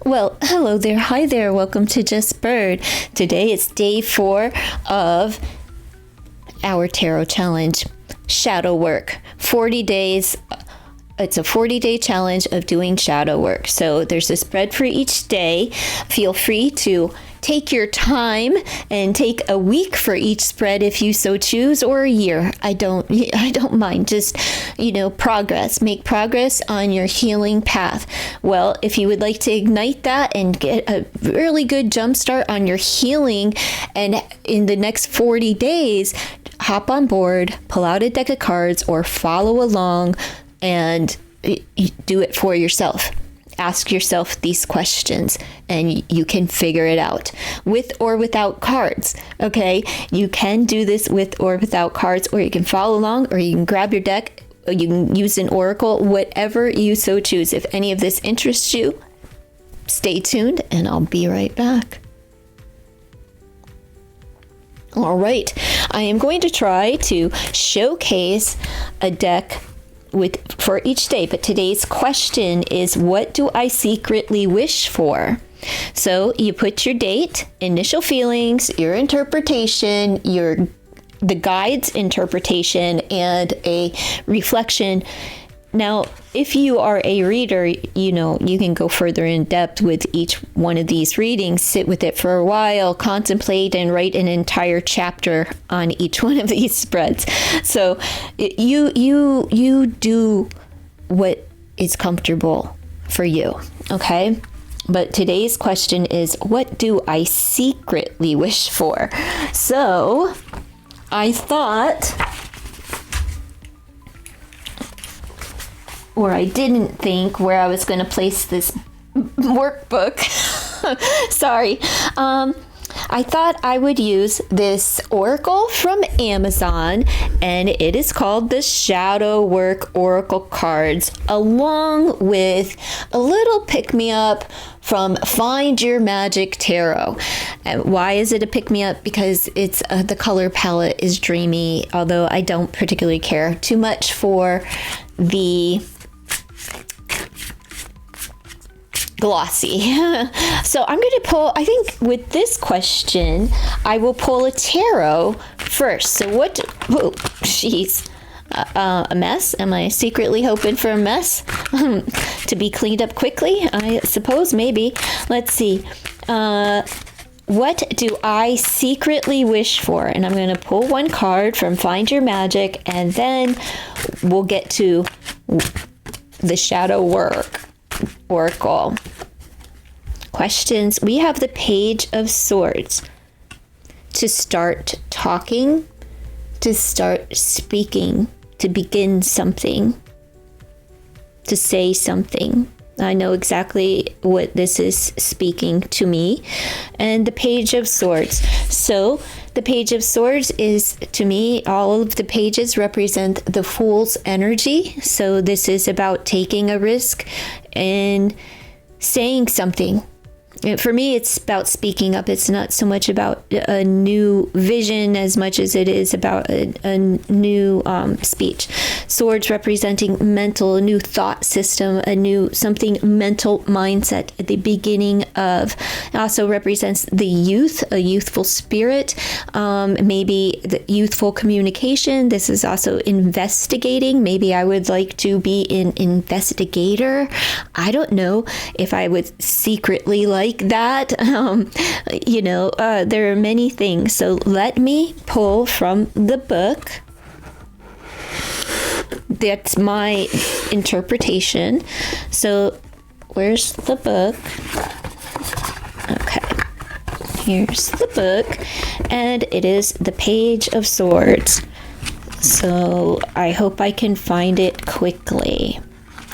Well, hello there. Hi there. Welcome to Just Bird. Today it's day 4 of our tarot challenge, shadow work. 40 days. It's a 40-day challenge of doing shadow work. So there's a spread for each day. Feel free to take your time and take a week for each spread if you so choose, or a year. I don't mind. Just, progress. Make progress on your healing path. Well, if you would like to ignite that and get a really good jump start on your healing, and in the next 40 days, hop on board, pull out a deck of cards, or follow along and do it for yourself. Ask yourself these questions and you can figure it out with or without cards. Okay, you can do this with or without cards, or you can follow along, or you can grab your deck, or you can use an oracle, whatever you so choose. If any of this interests you, stay tuned and I'll be right back. All right, I am going to try to showcase a deck for each day, but today's question is, what do I secretly wish for? So you put your date, initial feelings, your interpretation, the guide's interpretation, and a reflection. Now, if you are a reader, you can go further in depth with each one of these readings, sit with it for a while, contemplate, and write an entire chapter on each one of these spreads. So you do what is comfortable for you, okay? But today's question is, what do I secretly wish for? So I thought, or I didn't think, where I was going to place this workbook. Sorry. I thought I would use this oracle from Amazon, and it is called the Shadow Work Oracle Cards, along with a little pick-me-up from Find Your Magic Tarot. And why is it a pick-me-up? Because it's the color palette is dreamy, although I don't particularly care too much for the glossy. So I'm going to pull, I think with this question, I will pull a tarot first. So a mess? Am I secretly hoping for a mess to be cleaned up quickly? I suppose, maybe. Let's see. What do I secretly wish for? And I'm going to pull one card from Find Your Magic, and then we'll get to the Shadow Work Oracle. Questions. We have the Page of Swords. To start talking, to start speaking, to begin something, to say something. I know exactly what this is speaking to me. And the Page of Swords. So the Page of Swords is, to me, all of the pages represent the Fool's energy. So this is about taking a risk and saying something. For me, it's about speaking up. It's not so much about a new vision as much as it is about a new speech. Swords representing mental, a new thought system, something mental mindset at the beginning of. It also represents the youth, a youthful spirit, maybe the youthful communication. This is also investigating. Maybe I would like to be an investigator. I don't know if I would secretly like that. There are many things. So let me pull from the book. That's my interpretation. So where's the book? Okay. Here's the book. And it is the Page of Swords. So I hope I can find it quickly.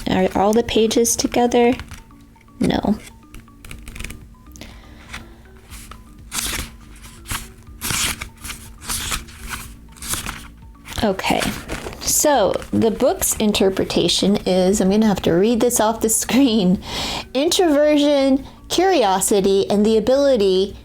Are all the pages together? No. Okay, so the book's interpretation is, I'm going to have to read this off the screen. Introversion, curiosity, and the ability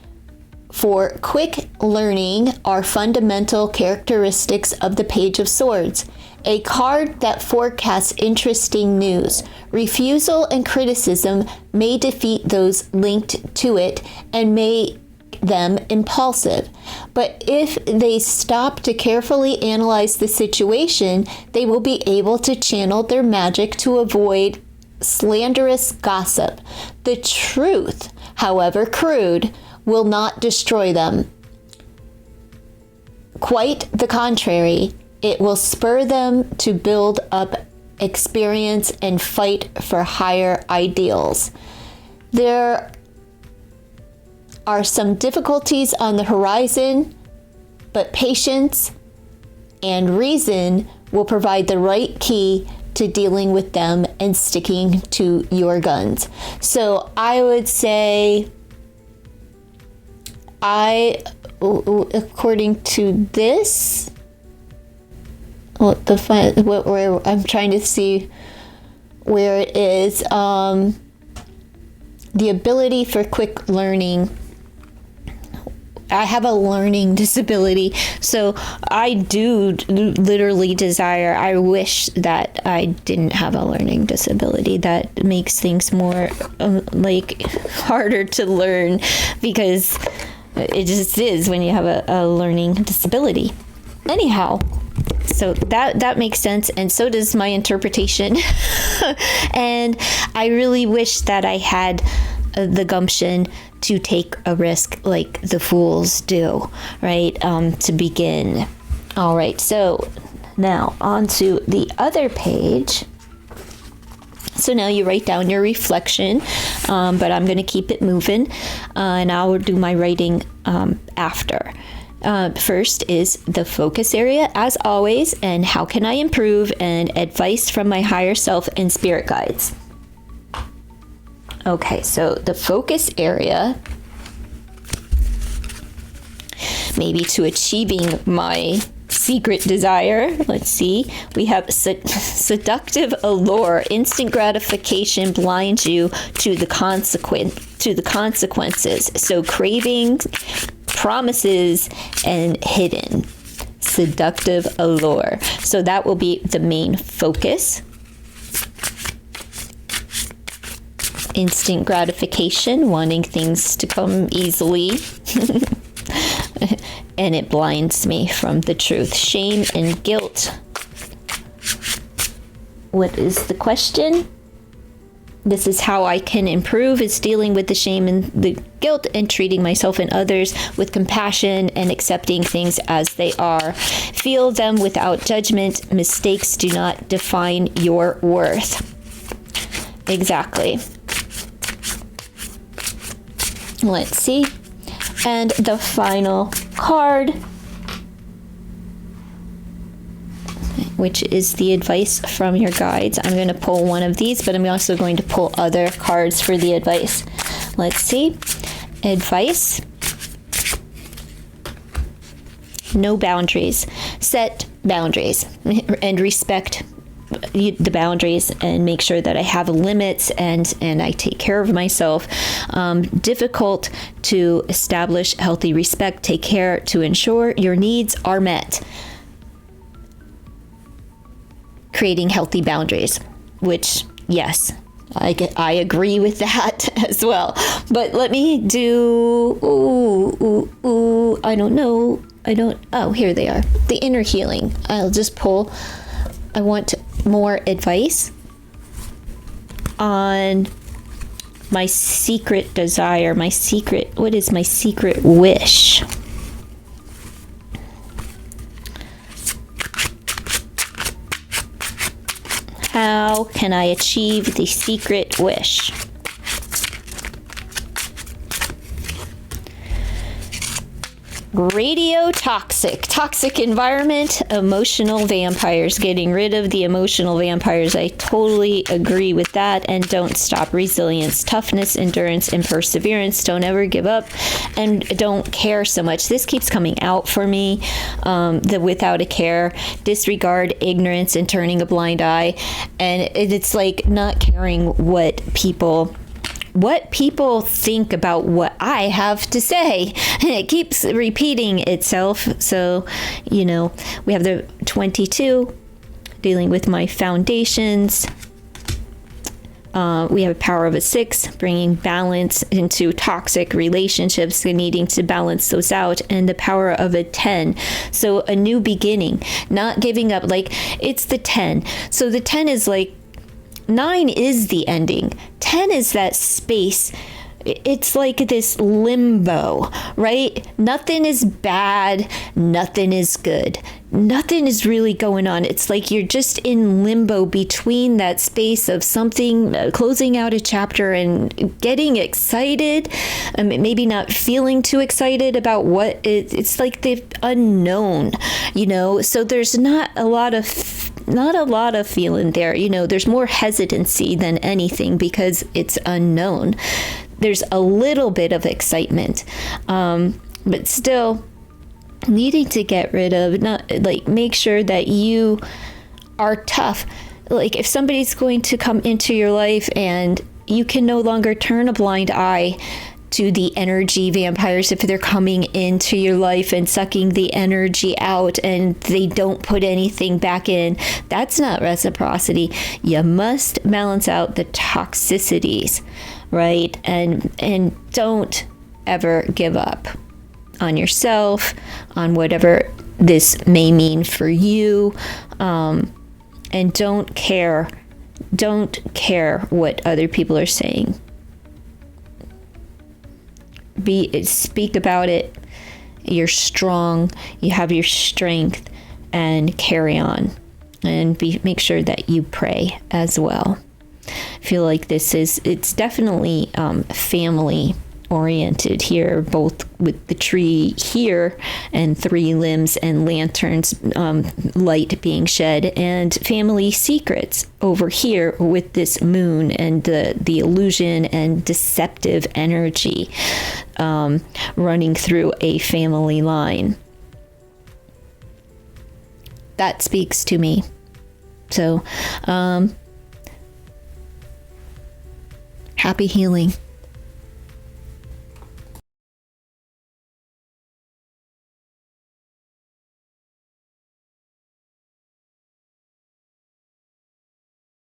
for quick learning are fundamental characteristics of the Page of Swords. A card that forecasts interesting news. Refusal and criticism may defeat those linked to it and make them impulsive. But if they stop to carefully analyze the situation, they will be able to channel their magic to avoid slanderous gossip. The truth, however crude, will not destroy them. Quite the contrary, it will spur them to build up experience and fight for higher ideals. There are some difficulties on the horizon, but patience and reason will provide the right key to dealing with them and sticking to your guns. So I would say, according to this, where I'm trying to see where it is, the ability for quick learning. I have a learning disability, so I do literally desire, I wish that I didn't have a learning disability. That makes things more harder to learn, because it just is when you have a learning disability. Anyhow, so that makes sense, and so does my interpretation. And I really wish that I had the gumption to take a risk like the fools do, right? To begin. All right, so now on to the other page. So now you write down your reflection, but I'm going to keep it moving, and I'll do my writing after. First is the focus area, as always, and how can I improve, and advice from my higher self and spirit guides. Okay, so the focus area, maybe to achieving my secret desire. Let's see. We have seductive allure. Instant gratification blinds you to the consequences. So craving, promises, and hidden. Seductive allure. So that will be the main focus. Instant gratification, wanting things to come easily. And it blinds me from the truth. Shame and guilt. What is the question? This is how I can improve, is dealing with the shame and the guilt and treating myself and others with compassion and accepting things as they are. Feel them without judgment. Mistakes do not define your worth. Exactly. Let's see. And the final card, which is the advice from your guides. I'm going to pull one of these, but I'm also going to pull other cards for the advice. Let's see. Advice. No boundaries. Set boundaries and respect the boundaries, and make sure that I have limits and I take care of myself. Difficult to establish healthy respect. Take care to ensure your needs are met. Creating healthy boundaries, which, yes, I agree with that as well. But let me do, I don't know. Oh, here they are. The inner healing. I'll just pull. I want more advice on my secret desire, what is my secret wish? How can I achieve the secret wish? Toxic environment, emotional vampires. Getting rid of the emotional vampires. I totally agree with that. And don't stop. Resilience, toughness, endurance, and perseverance. Don't ever give up, and don't care so much. This keeps coming out for me. The without a care, disregard, ignorance, and turning a blind eye. And it's like not caring what people think about what I have to say. And it keeps repeating itself. So, we have the 22, dealing with my foundations. We have a power of a 6, bringing balance into toxic relationships and needing to balance those out, and the power of a 10. So a new beginning, not giving up. Like, it's the 10. So the 10 is like, 9 is the ending. 10 is that space. It's like this limbo, right? Nothing is bad. Nothing is good. Nothing is really going on. It's like you're just in limbo between that space of something, closing out a chapter and getting excited, maybe not feeling too excited about what it's like the unknown, so there's not a lot of feeling there. There's more hesitancy than anything because it's unknown. There's a little bit of excitement, but still needing to get rid of, not like, make sure that you are tough. Like, if somebody's going to come into your life and you can no longer turn a blind eye to the energy vampires, if they're coming into your life and sucking the energy out and they don't put anything back in, that's not reciprocity. You must balance out the toxicities, right? And don't ever give up on yourself, on whatever this may mean for you, and don't care what other people are saying. Speak about it. You're strong, you have your strength, and carry on, and make sure that you pray as well. I feel like it's definitely family oriented here, both with the tree here and 3 limbs and lanterns, light being shed, and family secrets over here with this moon and the illusion and deceptive energy running through a family line. That speaks to me. So happy healing.